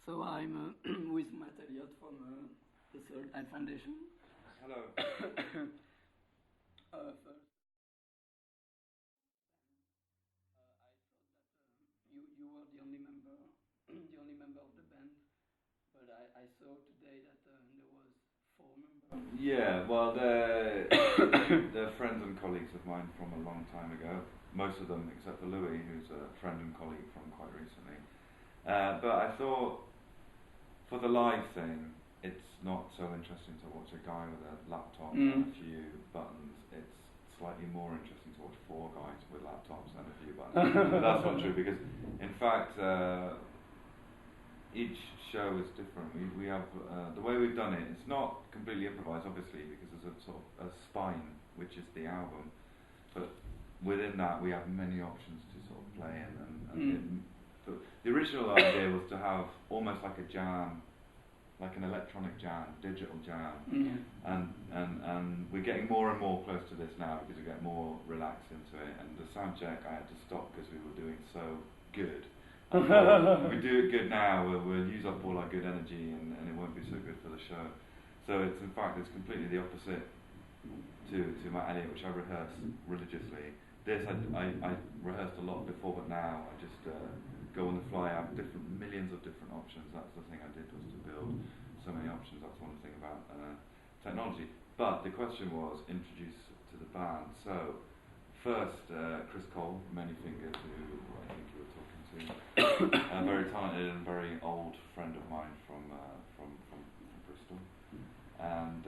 So I'm with Matt Elliott from the Third Eye Foundation. Hello. First, you were the only member, the only member of the band, but I saw today that there was 4 members. Yeah, well, they're friends and colleagues of mine from a long time ago. Most of them, except for Louis, who's a friend and colleague from quite recently. But I thought, for the live thing, it's not so interesting to watch a guy with a laptop and a few buttons. It's slightly more interesting to watch 4 guys with laptops and a few buttons. But that's not true, because in fact, each show is different. We have the way we've done it. It's not completely improvised, obviously, because there's a sort of a spine, which is the album. But within that, we have many options to sort of play in. The original idea was to have almost like a jam, like an electronic jam, digital jam, and we're getting more and more close to this now because we get more relaxed into it. And the sound check I had to stop because we were doing so good. If we do it good now, we'll use up all our good energy, and it won't be so good for the show. So it's, in fact, it's completely the opposite to Matt Elliott, which I rehearse religiously. This I rehearsed a lot before, but now I just go on the fly. I have millions of different options. That's the thing I did, was to build so many options. That's one thing about technology. But the question was introduce to the band. So first, Chris Cole, Many Fingers, who I think you were talking to, a very talented and very old friend of mine from Bristol, and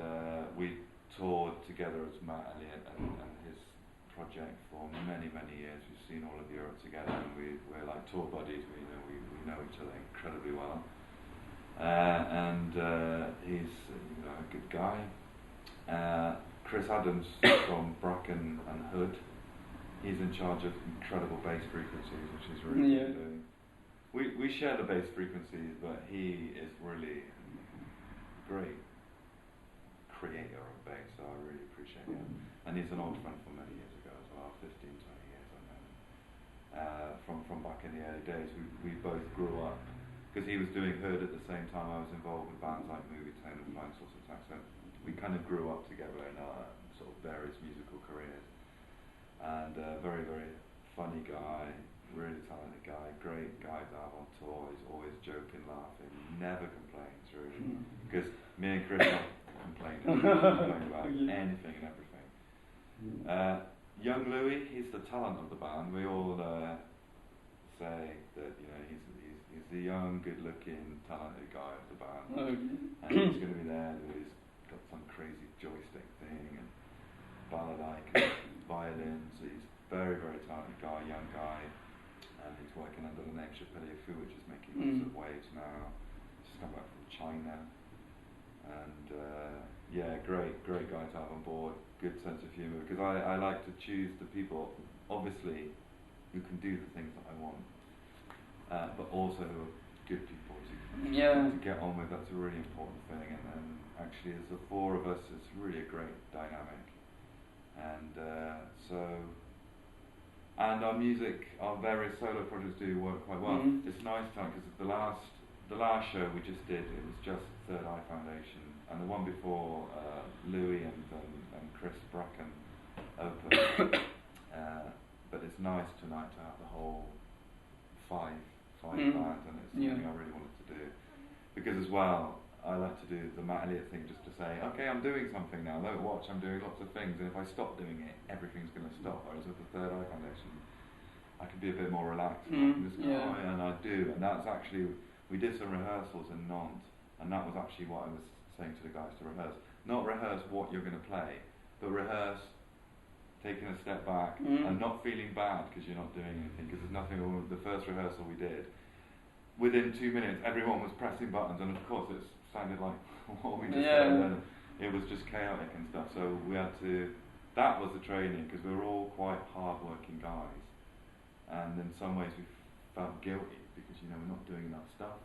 we toured together as Matt Elliott and his project for many years. We've seen all of Europe together, and we're like tour buddies. We know each other incredibly well, and he's a good guy. Chris Adams from Bracken and Hood. He's in charge of incredible bass frequencies, which is really good doing. We share the bass frequencies, but he is really great creator of bass, so I really appreciate him. And he's an old friend from many years ago as well, 15, 20 years I know him. From back in the early days, we both grew up, because he was doing Hood at the same time I was involved with bands like Movie Tone and Flying Saucer Attack, so we kind of grew up together in our sort of various musical careers. And very funny guy, really talented guy, great guy to have on tour. He's always joking, laughing, never complains really, because me and Chris don't complain about anything and everything. Young Louis, he's the talent of the band. We all say that he's the young, good-looking, talented guy of the band, and he's going to be there. He's got some crazy joystick thing and balalaika violins. So he's very talented guy, young guy, and he's working under the name Chappelle Fu, which is making lots of waves now. Just come back from China, and great guy to have on board. Good sense of humour, because I like to choose the people, obviously, who can do the things that I want, but also who are good people to get on with. That's a really important thing, and actually as the 4 of us, it's really a great dynamic. And and our music, our various solo projects do work quite well. It's nice time, because the last show we just did, it was just Third Eye Foundation, and the one before Louis and Chris Bracken opened. But it's nice tonight to have the whole five bands, and it's something I really wanted to do, because as well, I like to do the Matt Elliott thing, just to say, okay, I'm doing something now, look, watch, I'm doing lots of things, and if I stop doing it, everything's going to stop. Whereas with the Third Eye Foundation, I can be a bit more relaxed, and I can just go, and I do. And that's actually, we did some rehearsals in Nantes, and that was actually what I was saying to the guys to rehearse. Not rehearse what you're going to play, but rehearse taking a step back and not feeling bad because you're not doing anything, because there's nothing wrong with the first rehearsal we did. Within 2 minutes, everyone was pressing buttons, and of course it sounded like what we just said, and it was just chaotic and stuff. So we had to, that was the training, because we were all quite hard-working guys, and in some ways we felt guilty because we're not doing enough stuff,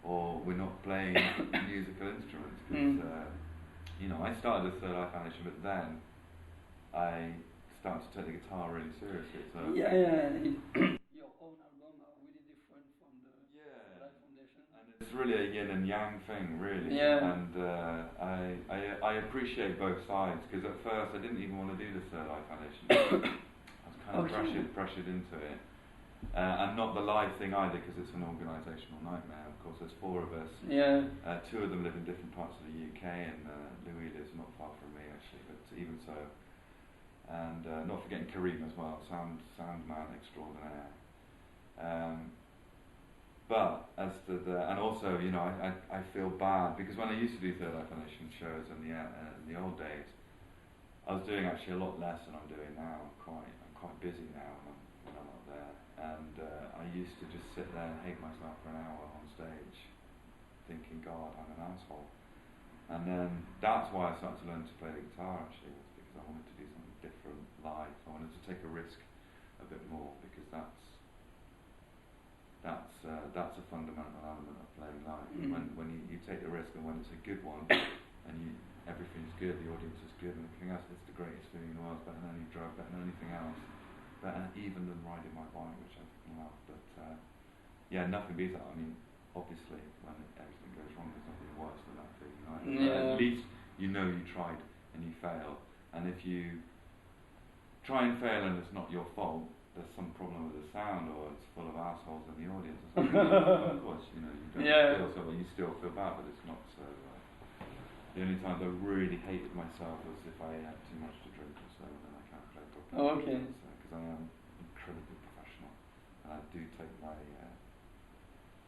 or we're not playing musical instruments. Because I started the Third Eye Foundation, but then I started to take the guitar really seriously. So your own album are really different from the Third Eye Foundation. And it's yin and yang thing, really. Yeah. And I appreciate both sides, because at first I didn't even want to do the Third Eye Foundation. I was kind of pressured into it. And not the live thing either, because it's an organisational nightmare. Of course, there's 4 of us. Yeah. 2 of them live in different parts of the UK, and Louis lives not far from me, actually, but even so. And not forgetting Kareem as well, sound man extraordinaire. But as to and also, you know, I feel bad, because when I used to do Third Eye Foundation shows in the old days, I was doing actually a lot less than I'm doing now. I'm quite busy now when I'm not there, and I used to just sit there and hate myself for an hour on stage, thinking, God, I'm an asshole. And then that's why I started to learn to play the guitar, actually, was because I wanted to do something different live. I wanted to take a risk a bit more, because that's a fundamental element of playing live. When you take the risk, and when it's a good one, and everything's good, the audience is good, and everything else, it's the greatest feeling in the world. It's better than any drug, better than anything else, better even than riding my bike, which I love. But yeah, nothing beats that. I mean, obviously, when everything goes wrong, there's nothing worse than that feeling. Right? Yeah. At least you know you tried and you failed. And if you try and fail and it's not your fault, there's some problem with the sound, or it's full of assholes in the audience or something. Of course, you know, you don't feel so, but you still feel bad, but it's not so. The only times I really hated myself was if I had too much to drink or so, and then I can't play properly. Oh, okay. Because I am incredibly professional, and I do take my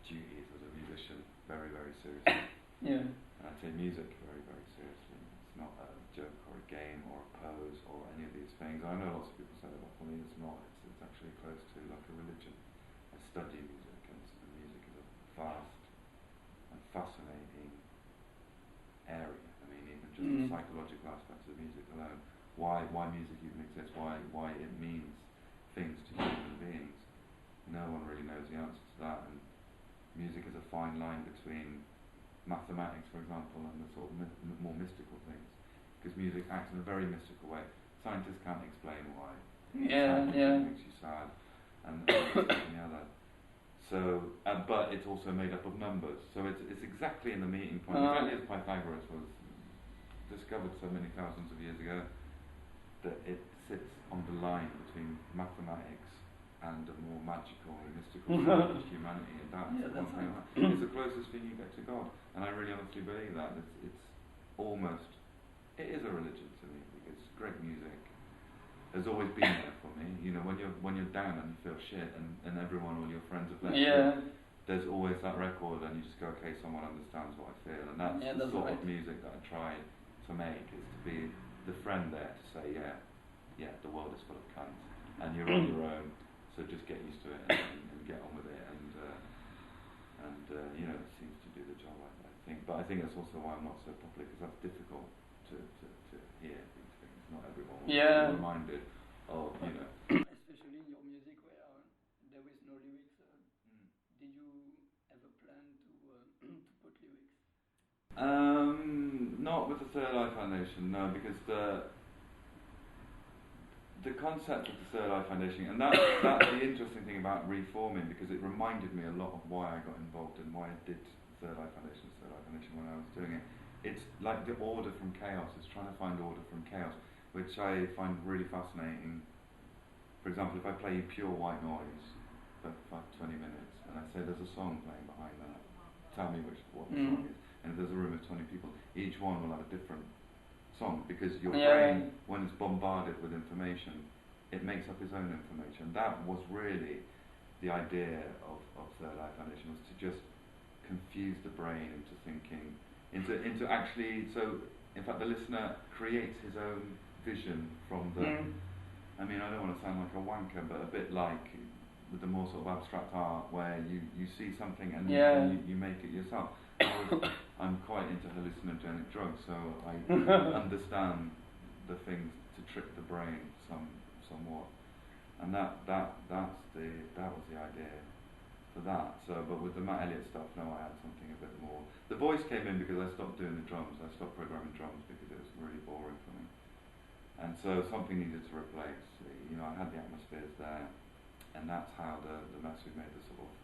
duties as a musician very, very seriously. Yeah. And I take music very, very seriously. It's not a joke or a game or a pose or any of these things. I know lots of people say that, but for me it's not. It's actually close to like a religion. I study music, and music is a vast and fascinating area. I mean, even just the psychological aspects of music alone. Why music even exists, why it means things to human beings. No one really knows the answer to that, and music is a fine line between mathematics, for example, and the sort of more mystical things, because music acts in a very mystical way. Scientists can't explain why. Makes you sad, and the other. So, but it's also made up of numbers. So it's exactly in the meeting point. Exactly as Pythagoras was discovered so many thousands of years ago, that it sits on the line between mathematics and a more magical and mystical side of humanity, and that's the one thing. It's the closest thing you get to God, and I really honestly believe that. It is a religion to me, because great music has always been there for me. You know, when you're down and you feel shit, and everyone, all your friends have left you, there's always that record, and you just go, okay, someone understands what I feel, and that's the sort of music that I try to make, is to be the friend there to say, yeah, the world is full of cunts, and you're on your own, so just get used to it and get on with it, and you know, it seems to do the job, I think. But I think that's also why I'm not so popular, because that's difficult to hear these things. Not everyone will be reminded of, you know. Especially in your music where there is no lyrics. Did you ever plan to put lyrics? Not with the Third Eye Foundation, no, because the concept of the Third Eye Foundation, and that's the interesting thing about reforming, because it reminded me a lot of why I got involved and why I did Third Eye Foundation when I was doing it. It's like the order from chaos. It's trying to find order from chaos, which I find really fascinating. For example, if I play you pure white noise for 20 minutes, and I say there's a song playing behind that, tell me what the song is. And if there's a room of 20 people, each one will have a different song, because your brain, when it's bombarded with information, it makes up its own information. That was really the idea of Third Eye Foundation, was to just confuse the brain into thinking, into actually, so in fact the listener creates his own vision from the, I mean, I don't want to sound like a wanker, but a bit like with the more sort of abstract art, where you see something and you make it yourself. I'm quite into hallucinogenic drugs, so I understand the things to trick the brain somewhat, and that was the idea for that. So, but with the Matt Elliott stuff, no, I had something a bit more. The voice came in because I stopped doing the drums. I stopped programming drums because it was really boring for me, and so something needed to replace. You know, I had the atmospheres there, and that's how the mess we made, the sort of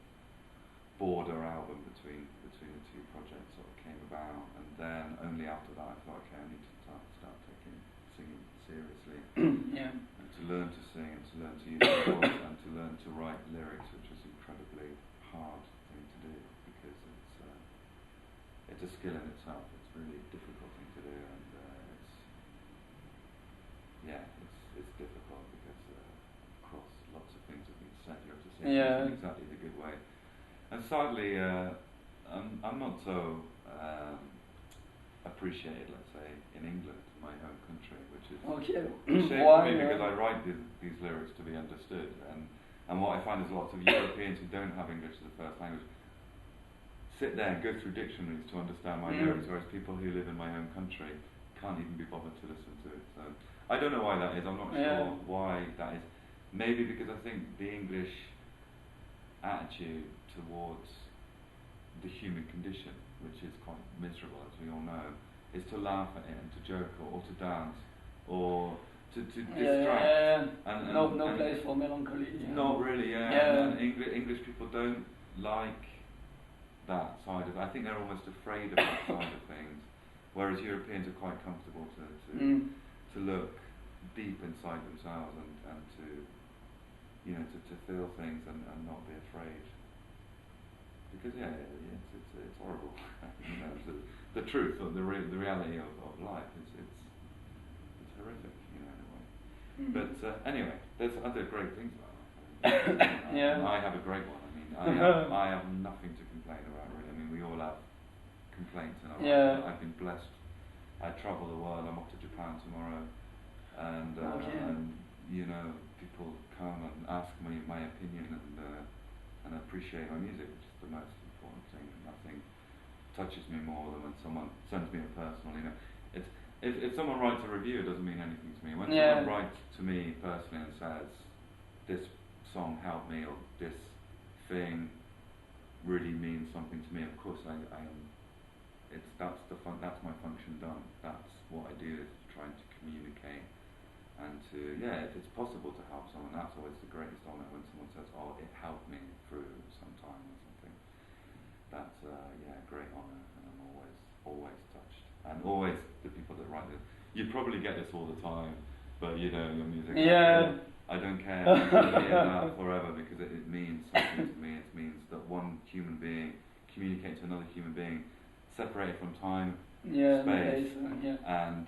border album between the two projects sort of came about, and then only after that I thought, okay, I need to start taking singing seriously. Yeah. And to learn to sing, and to learn to use the voice, and to learn to write lyrics, which was incredibly hard thing to do, because it's a skill in itself. It's a really difficult thing to do, and it's difficult because across lots of things have been said, you have to say things in exactly the good way. And sadly, I'm not so appreciated, let's say, in England, my home country, which is a shame for me, because I write these lyrics to be understood, and what I find is lots of Europeans who don't have English as a first language sit there and go through dictionaries to understand my lyrics, whereas people who live in my home country can't even be bothered to listen to it. So I don't know why that is. I'm not sure why that is. Maybe because I think the English attitude towards the human condition, which is quite miserable, as we all know, is to laugh at it and to joke or to dance or to distract. And no place for melancholy. Not really, And English people don't like that side of it. I think they're almost afraid of that side of things, whereas Europeans are quite comfortable to look deep inside themselves and to to feel things and not be afraid. Because it's horrible. The truth or the reality of life it's horrific, in a way. But anyway, there's other great things about life. I have a great one. I mean, I have nothing to complain about, really. I mean, we all have complaints in our life. I've been blessed. I travel the world. I'm off to Japan tomorrow, and people come and ask me my opinion and appreciate my music, which is the most important thing. Nothing touches me more than when someone sends me a personal. If someone writes a review, it doesn't mean anything to me. When someone writes to me personally and says, "This song helped me," or "This thing really means something to me," of course that's my function done. That's what I do, is trying to communicate and to if it's possible to help someone, that's always the greatest honour, when someone says, "Oh, it helped me through some time," or something. That's a great honour, and I'm always touched. And always the people that write this, you probably get this all the time, but your music. I don't care. I'm going to hear that forever, because it means something to me. It means that one human being communicates to another human being, separated from time, space, and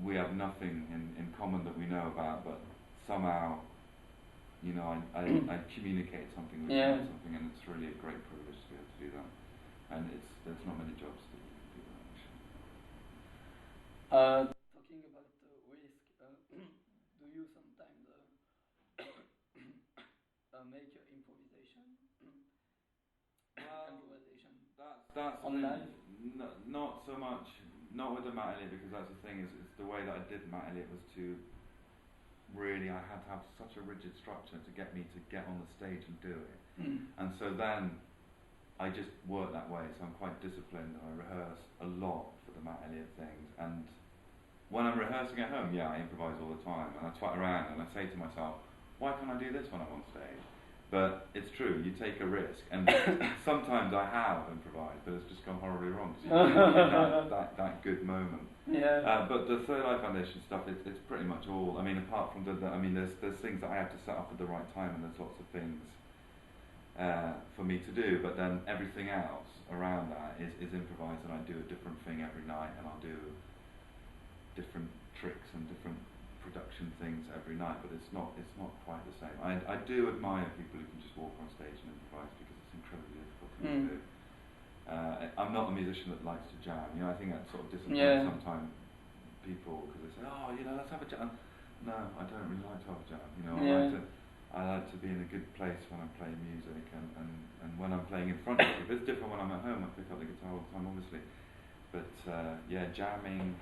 we have nothing in common that we know about, but somehow, I communicate something with something, and it's really a great privilege to be able to do that. And there's not many jobs that you can do that, actually. Talking about risk, do you sometimes make your improvisation That's online? Not so much. Not with the Matt Elliott, because that's the thing, is the way that I did Matt Elliott was to really, I had to have such a rigid structure to get me to get on the stage and do it. And so then I just work that way, so I'm quite disciplined, and I rehearse a lot for the Matt Elliott things. And when I'm rehearsing at home, I improvise all the time, and I twat around and I say to myself, why can't I do this when I'm on stage? But it's true, you take a risk, and sometimes I have improvised, but it's just gone horribly wrong, because you don't get that good moment. But the Third Eye Foundation stuff, it's pretty much all. I mean, apart from there's things that I have to set up at the right time, and there's lots of things for me to do. But then everything else around that is improvised, and I do a different thing every night, and I'll do different tricks and different production things every night, but it's not quite the same. I do admire people who can just walk on stage and improvise, because it's incredibly difficult thing to do. I'm not a musician that likes to jam. I think that sort of disappoints sometimes people, because they say, "Oh, let's have a jam." No, I don't really like to have a jam. I like to be in a good place when I'm playing music, and when I'm playing in front of people. It's different when I'm at home. I pick up the guitar all the time, obviously, but jamming.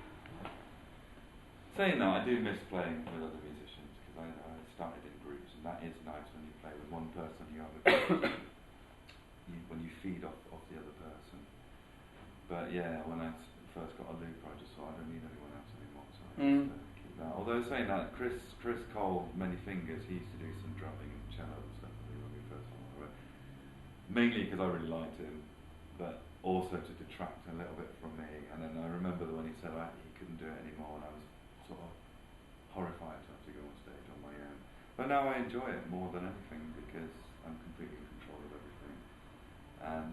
Saying that, I do miss playing with other musicians, because I started in groups, and that is nice when you play with one person. You have when you feed off the other person. But when I first got a looper, I just thought I don't need anyone else anymore, so I just keep that. Although saying that, Chris Cole, Many Fingers, he used to do some drumming and cello and stuff when we first went. mainly because I really liked him, but also to detract a little bit from me. And then I remember that when he said he couldn't do it anymore, and I was sort of horrified to have to go on stage on my own. But now I enjoy it more than anything because I'm completely in control of everything.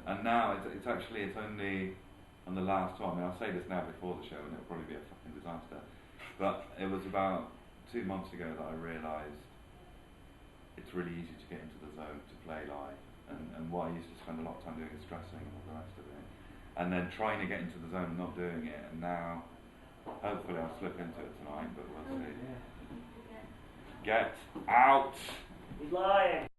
And now it's only on the last tour. I mean, I'll say this now before the show, and it'll probably be a fucking disaster. But it was about 2 months ago that I realised it's really easy to get into the zone to play live. And what I used to spend a lot of time doing is stressing and all the rest of it. And then trying to get into the zone and not doing it. And now, hopefully I'll slip into it tonight, but we'll see. Get out! He's lying!